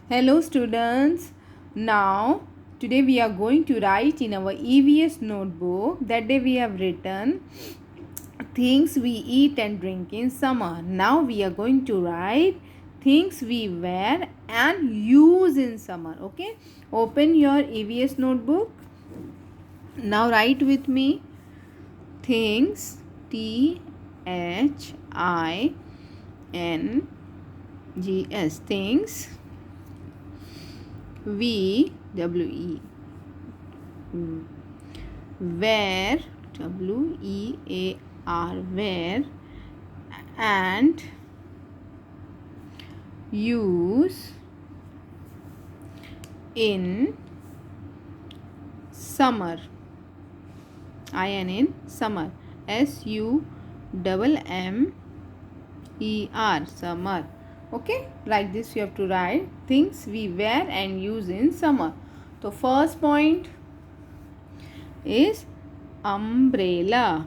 Hello students. Now today we are going to write in our EVS notebook. That day we have written things we eat and drink in summer. Now we are going to write things we wear and use in summer. Okay? Open your EVS notebook. Now write with me things THINGS things we wear wear and use in summer. In summer. SUMMER summer. Okay, like this you have to write things we wear and use in summer. So first point is umbrella.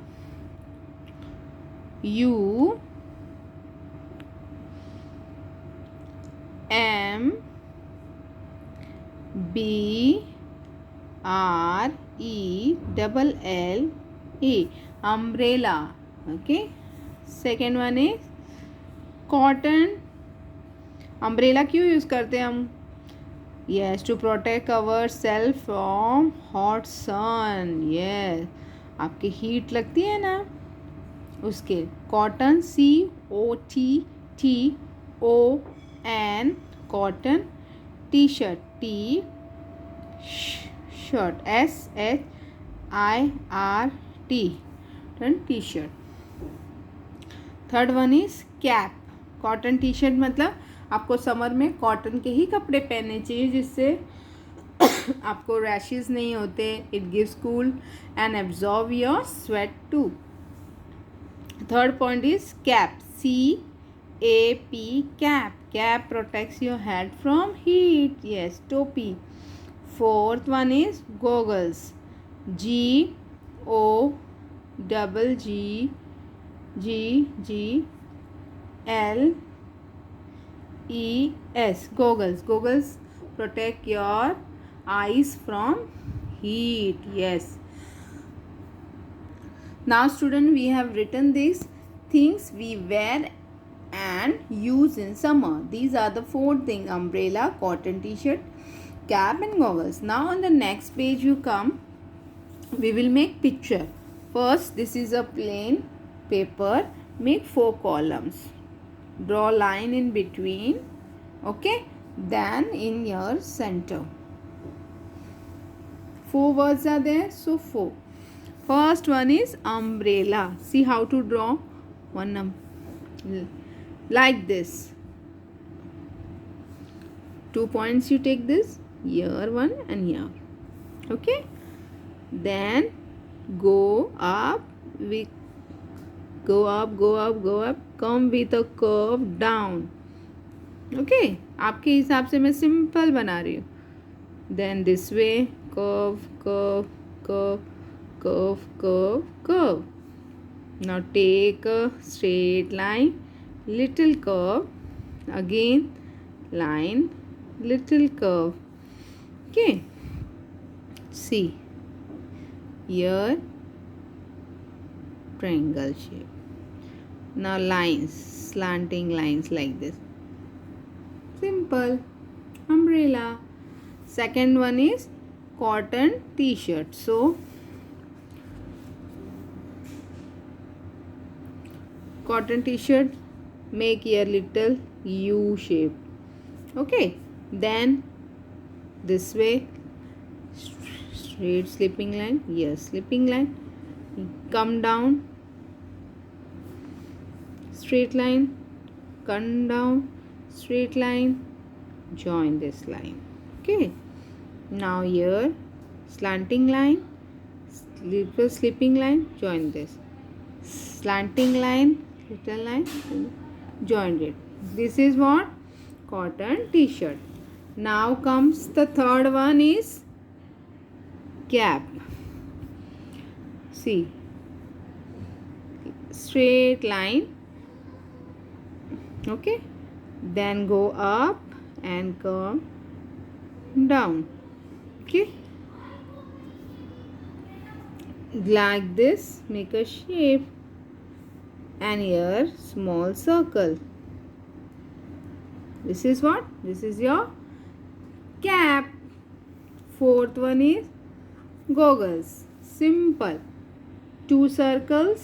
U M B R E double L A umbrella. Okay, second one is cotton. Umbrella क्यों use करते हैं हम? Yes, to protect our self from hot sun. Yes, आपकी heat लगती है ना उसके. Cotton COTTON cotton. T shirt shirt SHIRT T shirt. Third one is cap. Cotton T shirt मतलब आपको समर में कॉटन के ही कपड़े पहनने चाहिए जिससे आपको रैशेस नहीं होते. It gives cool and absorb your sweat too. Third point is cap. CAP cap. Cap protects your head from heat. Yes, टोपी. Fourth one is goggles. GOGGLES goggles protect your eyes from heat. Yes, now student, we have written these things we wear and use in summer. These are the four things: umbrella, cotton t-shirt, cap and goggles. Now on the next page you come, we will make picture. First, this is a plain paper. Make 4 columns. Draw line in between. Okay, then in your center 4 words are there, so 4. First one is umbrella. See how to draw one like this. 2 points you take this, here one and here. Okay, then go up, come with a curve down. Okay, आपके हिसाब से मैं simple बना रही हूँ. Then this way, curve. Now take a straight line, little curve, again line, little curve. Okay, see here, triangle shape. Now lines, slanting lines like this. Simple umbrella. Second one is cotton t-shirt. So cotton t-shirt, make here little U shape. Okay, then this way, straight slipping line. Yes, slipping line. Come down, straight line, come down, straight line, join this line. Okay, now here slanting line, little slipping line, join this. Slanting line, little line, join it. This is what? Cotton t-shirt. Now comes the third one is cap. See, straight line. Okay, then go up and come down. Okay, like this, make a shape, and here small circle. This is what? This is your cap. Fourth one is goggles. Simple. Two circles,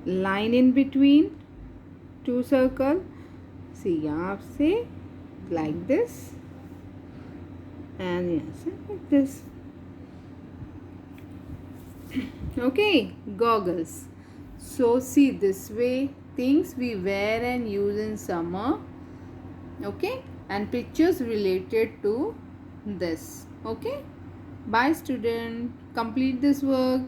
line in between, two circle. See, यहाँ से like this and यहाँ से like this. Okay, goggles. So see, this way things we wear and use in summer. Okay, and pictures related to this. Okay, bye student, complete this work.